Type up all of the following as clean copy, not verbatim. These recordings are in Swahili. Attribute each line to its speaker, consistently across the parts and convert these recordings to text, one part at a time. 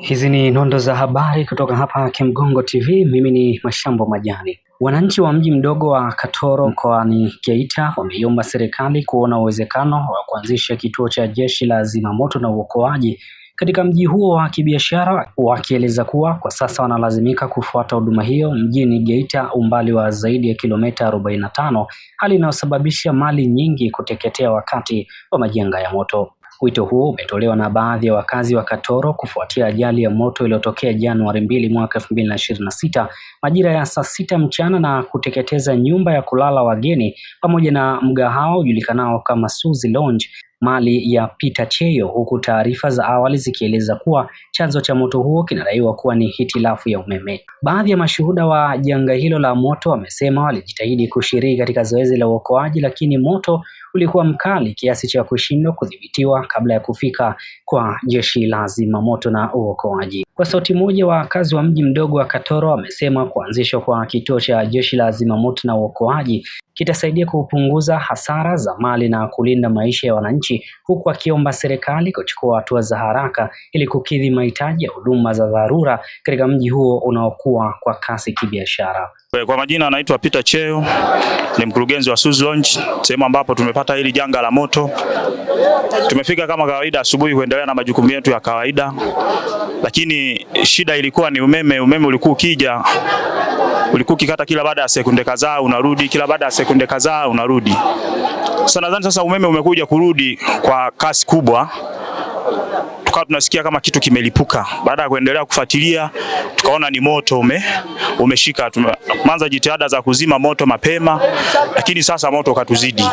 Speaker 1: Hizi ni nondo za habari kutoka hapa Kimgongo TV. Mimi ni Mashambo Majani. Wananchi wa mji mdogo wa Katoro mkoani Geita wameiomba serikali kuona uwezekano wa kuanzisha kituo cha jeshi la zimamoto na uokoaji katika mji huo wa kibiashara, wakieleza kuwa kwa sasa wanalazimika kufuata huduma hiyo mjini Geita, umbali wa zaidi ya kilomita 45, hali inayosababisha mali nyingi kuteketea wakati wa majanga ya moto. Wito huo umetolewa na baadhi ya wakazi wa Katoro kufuatia ajali ya moto iliyotokea Januari 2 mwaka 2026 majira ya saa 6 mchana na kuteketeza nyumba ya kulala wageni pamoja na mgahawa ujulikanao kama Suzy Lounge, mali ya Peter Cheyo, huku taarifa za awali zikieleza kuwa chanzo cha moto huo kinadaiwa kuwa ni hitilafu ya umeme. Baadhi ya mashuhuda wa janga hilo la moto wamesema walijitahidi kushiriki katika zoezi la uokoaji, lakini moto ulikuwa mkali kiasi cha kushindwa kudhibitiwa kabla ya kufika kwa jeshi la zimamoto na uokoaji. Kwa sauti moja, wakazi wa mji mdogo wa Katoro wamesema kuanzishwa kwa kituo cha jeshi la zimamoto na uokoaji kitasaidia kupunguza hasara za mali na kulinda maisha ya wananchi, huku akiomba serikali kuchukua hatua za haraka ili kukidhi mahitaji ya huduma za dharura katika mji huo unaokuwa kwa kasi kibiashara.
Speaker 2: Kwa majina anaitwa Peter Cheyo, ni mkurugenzi wa Suzy Lounge, sehemu ambapo tumepata hili janga la moto. Tumefika kama kawaida asubuhi kuendelea na majukumu yetu ya kawaida, lakini shida ilikuwa ni umeme. Umeme ulikuwa ukija, ulikuwa ukikata kila baada ya sekunde kadhaa unarudi, kila baada ya sekunde kadhaa unarudi. Sasa nadhani sasa umeme umekuja kurudi kwa kasi kubwa. Tukawa tunasikia kama kitu kimelipuka. Baada ya kuendelea kufuatilia, tukaona ni moto umeshika. Tumeanza jitihada za kuzima moto mapema, lakini sasa moto ukatuzidi.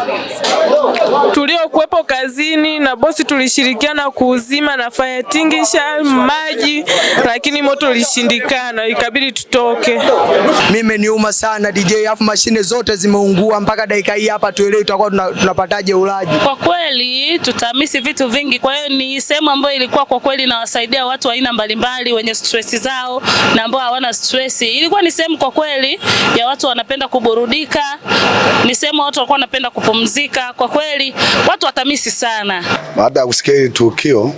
Speaker 3: Tuliokuwepo kazini na bosi tulishirikiana kuuzima na fire extinguisher maji, lakini moto ulishindikana, ikabidi tutoke.
Speaker 4: Mimi niuma sana DJ, afu mashine zote zimeungua mpaka dakika hii hapa tuelewe tutakuwa tunapataje ulaji.
Speaker 5: Kwa kweli tutamisi vitu vingi, kwa hiyo ni sehemu ambayo ilikuwa kwa kweli inawasaidia watu aina mbalimbali wenye stress zao na ambao hawana stress. Ilikuwa ni sehemu kwa kweli ya watu wanapenda kuburudika, ni sehemu watu walikuwa wanapenda kupumzika. Kwa kweli watu watamisi sana.
Speaker 6: Baada ya kusikia tukio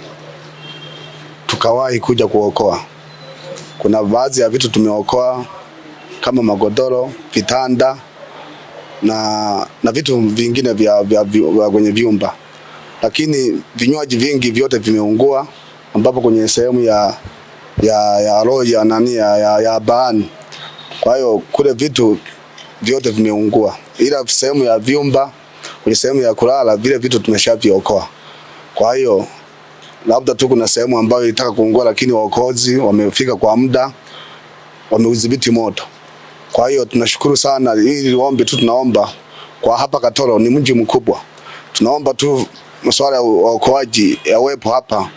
Speaker 6: tukawahi kuja kuokoa. Kuna baadhi ya vitu tumeokoa kama magodoro, vitanda na vitu vingine vya kwenye vyumba, lakini vinywaji vingi vyote vimeungua, ambapo kwenye sehemu ya roja nani ya baani. Kwa hiyo kule vitu vyote vimeungua, ila sehemu ya vyumba, kwenye sehemu ya kulala vile vitu tumeshaviokoa. Kwa hiyo labda tu kuna sehemu ambayo ilitaka kuungua, lakini waokozi wamefika kwa muda, wameudhibiti moto. Kwa hiyo tunashukuru sana. Hili ombi tu tunaomba kwa hapa Katoro, ni mji mkubwa, tunaomba tu masuala ya uokoaji yawepo hapa,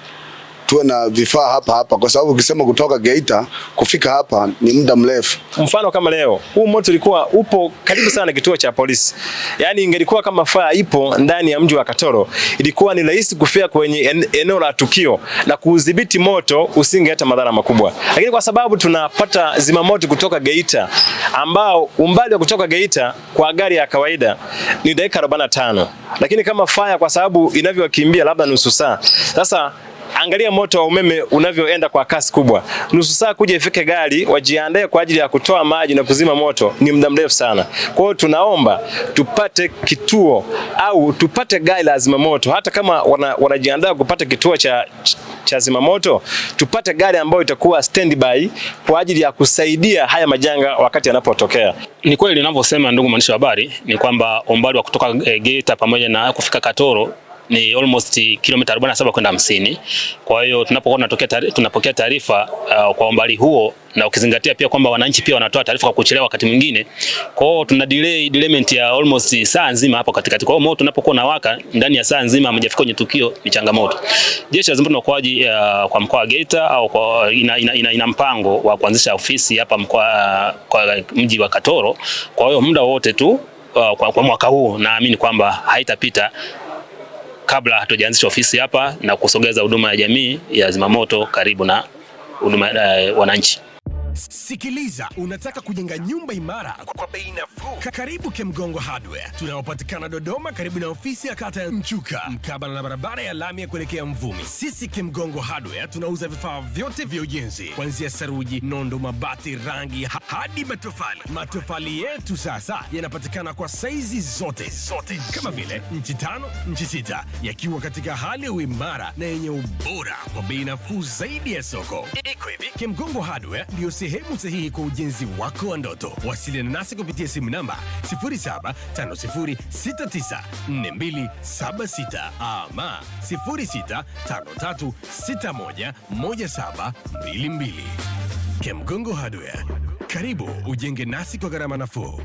Speaker 6: tuwe na vifaa hapa, kwa sababu ukisema kutoka Geita kufika hapa ni muda mrefu.
Speaker 7: Mfano kama leo huu moto ulikuwa upo karibu sana na kituo cha polisi, yani ingelikuwa kama fire ipo ndani ya mji wa Katoro, ilikuwa ni rahisi kufika kwenye eneo la tukio na kudhibiti moto usingeleta madhara makubwa. Lakini kwa sababu tunapata zimamoto kutoka Geita, ambao umbali wa kutoka Geita kwa gari ya kawaida ni dakika 45, lakini kama fire kwa sababu inavyokimbia labda nusu saa. Sasa angalia moto wa umeme unavyoenda kwa kasi kubwa. Nusu saa kuja ifike gari wajiandae kwa ajili ya kutoa maji na kuzima moto ni muda mrefu sana. Kwa hiyo tunaomba tupate kituo au tupate gari la zimamoto, hata kama wanajiandaa kupata kituo cha zimamoto, tupate gari ambayo itakuwa standby kwa ajili ya kusaidia haya majanga wakati yanapotokea.
Speaker 8: Ni kweli ninavyosema ndugu mwandishi wa habari, ni kwamba umbali wa kutoka Geita pamoja na kufika Katoro ni almost kilomita 47 kwenda 50. Kwa hiyo tunapokuwa tunapokea taarifa kwa umbali huo, na ukizingatia pia kwamba wananchi pia wanatoa taarifa kwa kuchelewa wakati mwingine, kwa hiyo tuna delayment ya almost saa nzima hapo katikati. Kwa hiyo moto unapokuwa unawaka ndani ya saa nzima hamjafika kwenye tukio ni changamoto. Jeshi la zimamoto na uokoaji kwa mkoa wa Geita au ina mpango wa kuanzisha ofisi hapa kwa mji wa Katoro. Kwa hiyo muda wote tu kwa mwaka huu naamini kwamba haitapita kabla hatujaanzisha ofisi hapa na kusogeza huduma ya jamii ya zimamoto karibu na huduma wananchi.
Speaker 9: Sikiliza, unataka kujenga nyumba imara kwa bei nafuu? Karibu Kemgongo Hardware. Tunaopatikana Dodoma karibu na ofisi ya kata ya Mchuka, mkabala na barabara ya lami ya kuelekea Mvumi. Sisi Kemgongo Hardware tunauza vifaa vyote vya ujenzi, kuanzia saruji, nondo, mabati, rangi hadi matofali. Matofali yetu sasa yanapatikana kwa saizi zote kama vile inchi 5, inchi 6, yakiwa katika hali ya uimara na yenye ubora kwa bei nafuu zaidi ya soko. Iko hivi, Kemgongo Hardware ndio sehemu sahihi kwa ujenzi wako wa ndoto. Wasiliana nasi kupitia simu namba 0750694276 ama 0653611722. Kemgongo Hardware, karibu ujenge nasi kwa gharama nafuu.